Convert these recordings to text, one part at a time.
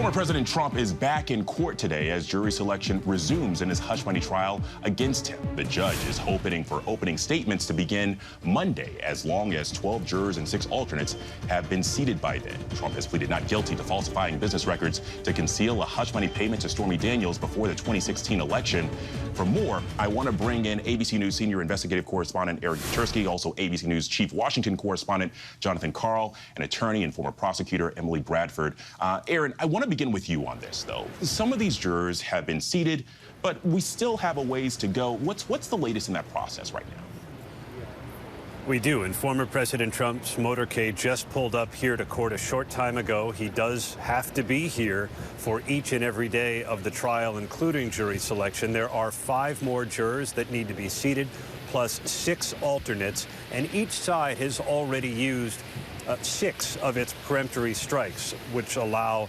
Former President Trump is back in court today as jury selection resumes in his hush money trial against him. The judge is hoping for opening statements to begin Monday, as long as 12 jurors and 6 alternates have been seated by then. Trump has pleaded not guilty to falsifying business records to conceal a hush money payment to Stormy Daniels before the 2016 election. For more, I want to bring in ABC News senior investigative correspondent Aaron Katersky, also ABC News chief Washington correspondent Jonathan Karl, and attorney and former prosecutor Emily Bradford. Aaron, I want to begin with you on this, though. Some of these jurors have been seated, but we still have a ways to go. What's the latest in that process right now? We do, and former President Trump's motorcade just pulled up here to court a short time ago. He does have to be here for each and every day of the trial, including jury selection. There are 5 more jurors that need to be seated, plus 6 alternates, and each side has already used 6 of its peremptory strikes, which allow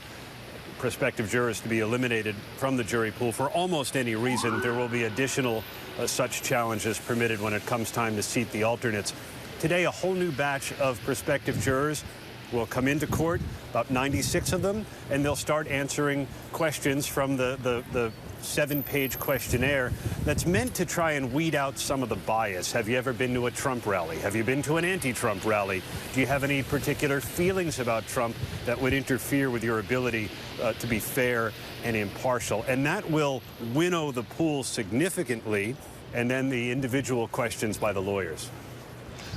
prospective jurors to be eliminated from the jury pool for almost any reason. There will be additional such challenges permitted when it comes time to seat the alternates. Today, a whole new batch of prospective jurors will come into court, about 96 of them, and they'll start answering questions from the 7-page questionnaire that's meant to try and weed out some of the bias. Have you ever been to a Trump rally? Have you been to an anti-Trump rally? Do you have any particular feelings about Trump that would interfere with your ability to be fair and impartial? And that will winnow the pool significantly, and then the individual questions by the lawyers.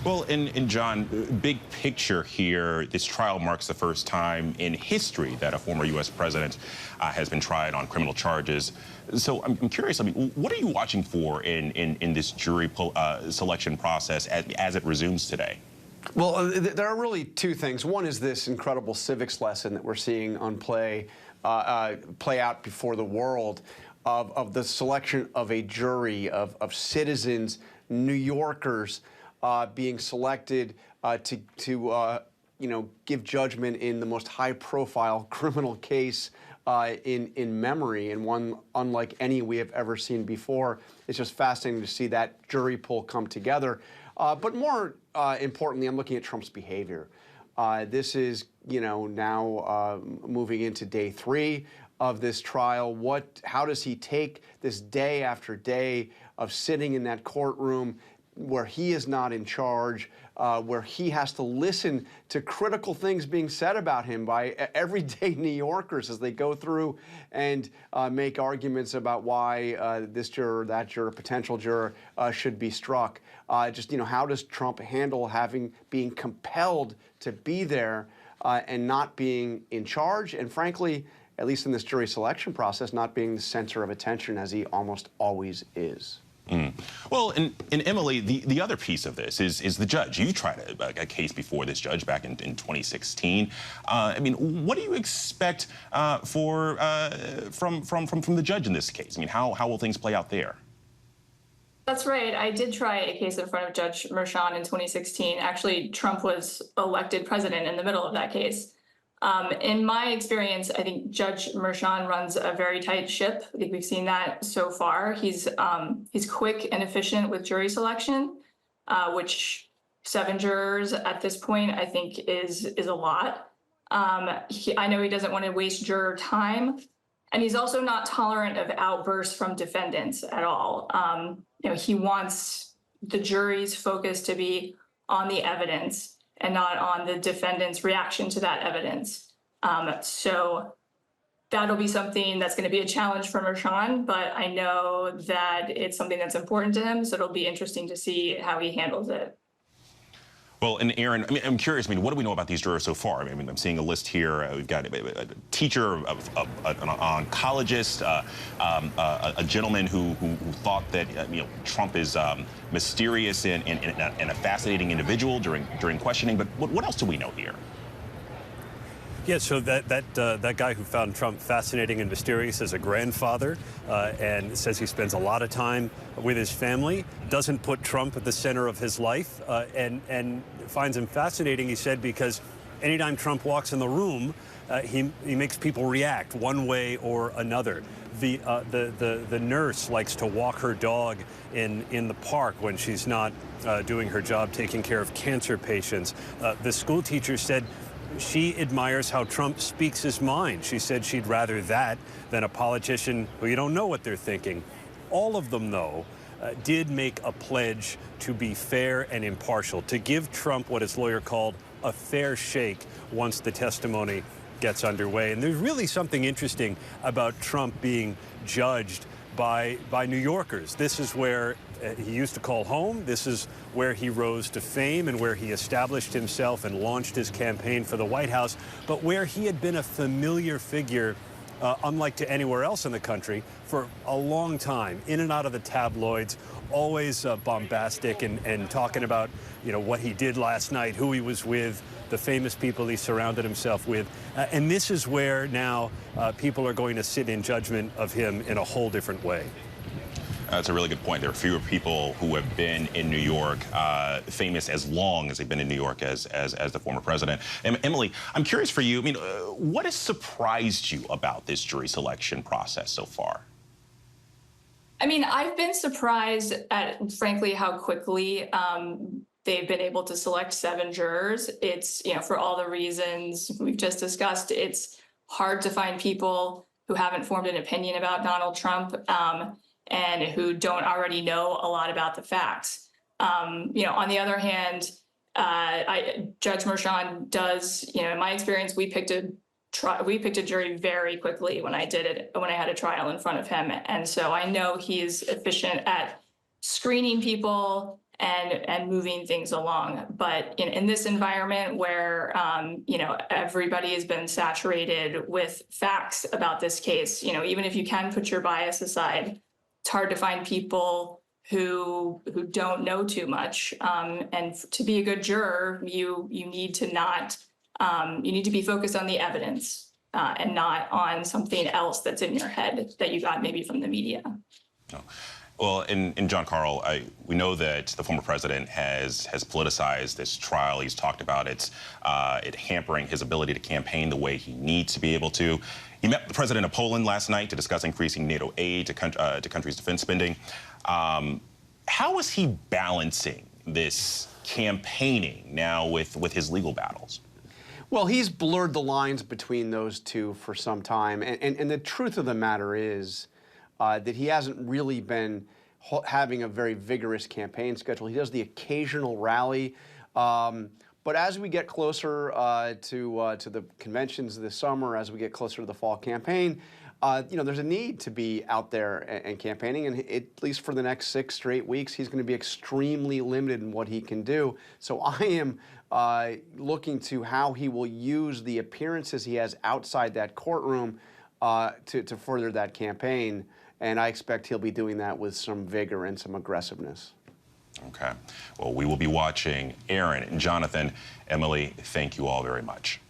Well, and John, big picture here, this trial marks the first time in history that a former U.S. president has been tried on criminal charges. So I'm curious, I mean, what are you watching for in this jury selection process as it resumes today? Well, there are really 2 things. One is this incredible civics lesson that we're seeing on play out before the world of the selection of a jury of citizens, New Yorkers, being selected to give judgment in the most high-profile criminal case in memory, and one unlike any we have ever seen before. It's just fascinating to see that jury pool come together. But more importantly, I'm looking at Trump's behavior. This is, now moving into day 3 of this trial. How does he take this day after day of sitting in that courtroom where he is not in charge, where he has to listen to critical things being said about him by everyday New Yorkers as they go through and make arguments about why this juror, that juror, potential juror should be struck. How does Trump handle being compelled to be there and not being in charge, and frankly, at least in this jury selection process, not being the center of attention as he almost always is? Well, and Emily, the other piece of this is the judge. You tried a case before this judge back in 2016. I mean, what do you expect from the judge in this case? I mean, how will things play out there? That's right. I did try a case in front of Judge Merchan in 2016. Actually, Trump was elected president in the middle of that case. In my experience, I think Judge Merchan runs a very tight ship. I think we've seen that so far. He's quick and efficient with jury selection, which 7 jurors at this point I think is a lot. I know he doesn't want to waste juror time, and he's also not tolerant of outbursts from defendants at all. He wants the jury's focus to be on the evidence and not on the defendant's reaction to that evidence. So that'll be something that's going to be a challenge for Merchan, but I know that it's something that's important to him, so it'll be interesting to see how he handles it. Well, and Aaron, I mean, I'm curious, I mean, what do we know about these jurors so far? I mean, I'm seeing a list here. We've got a teacher, an oncologist, a gentleman who thought that, Trump is mysterious and a fascinating individual during questioning. But what else do we know here? Yeah, so that guy who found Trump fascinating and mysterious is a grandfather and says he spends a lot of time with his family, doesn't put Trump at the center of his life, and finds him fascinating, he said, because anytime Trump walks in the room, he makes people react one way or another. The nurse likes to walk her dog in the park when she's not doing her job taking care of cancer patients. The school teacher said she admires how Trump speaks his mind. She said she'd rather that than a politician who you don't know what they're thinking. All of them, though, did make a pledge to be fair and impartial, to give Trump what his lawyer called a fair shake once the testimony gets underway. And there's really something interesting about Trump being judged by New Yorkers. This is where he used to call home. This is where he rose to fame and where he established himself and launched his campaign for the White House, but where he had been a familiar figure, unlike to anywhere else in the country, for a long time, in and out of the tabloids, always bombastic and talking about, you know, what he did last night, who he was with, the famous people he surrounded himself with. And this is where now people are going to sit in judgment of him in a whole different way. That's a really good point. There are fewer people who have been in New York famous as long as they've been in New York as the former president. And Emily, I'm curious for you, I mean, what has surprised you about this jury selection process so far? I mean, I've been surprised at, frankly, how quickly they've been able to select 7 jurors. It's, you know, for all the reasons we've just discussed, it's hard to find people who haven't formed an opinion about Donald Trump and who don't already know a lot about the facts. You know, on the other hand, Judge Merchan does, you know, in my experience, we picked a jury very quickly when I had a trial in front of him. And so I know he's efficient at screening people and moving things along. But in this environment where, you know, everybody has been saturated with facts about this case, you know, even if you can put your bias aside, it's hard to find people who don't know too much. And to be a good juror, you need to not, you need to be focused on the evidence and not on something else that's in your head that you got maybe from the media. Oh. Well, and John Carl, we know that the former president has politicized this trial. He's talked about it hampering his ability to campaign the way he needs to be able to. He met the president of Poland last night to discuss increasing NATO aid to countries' defense spending. How is he balancing this campaigning now with his legal battles? Well, he's blurred the lines between those two for some time. And the truth of the matter is that he hasn't really been having a very vigorous campaign schedule. He does the occasional rally. But as we get closer to the conventions this summer, as we get closer to the fall campaign, you know, there's a need to be out there and campaigning. And at least for the next 6 straight weeks, he's going to be extremely limited in what he can do. So I am looking to how he will use the appearances he has outside that courtroom to further that campaign. And I expect he'll be doing that with some vigor and some aggressiveness. Okay. Well, we will be watching. Aaron and Jonathan, Emily, thank you all very much.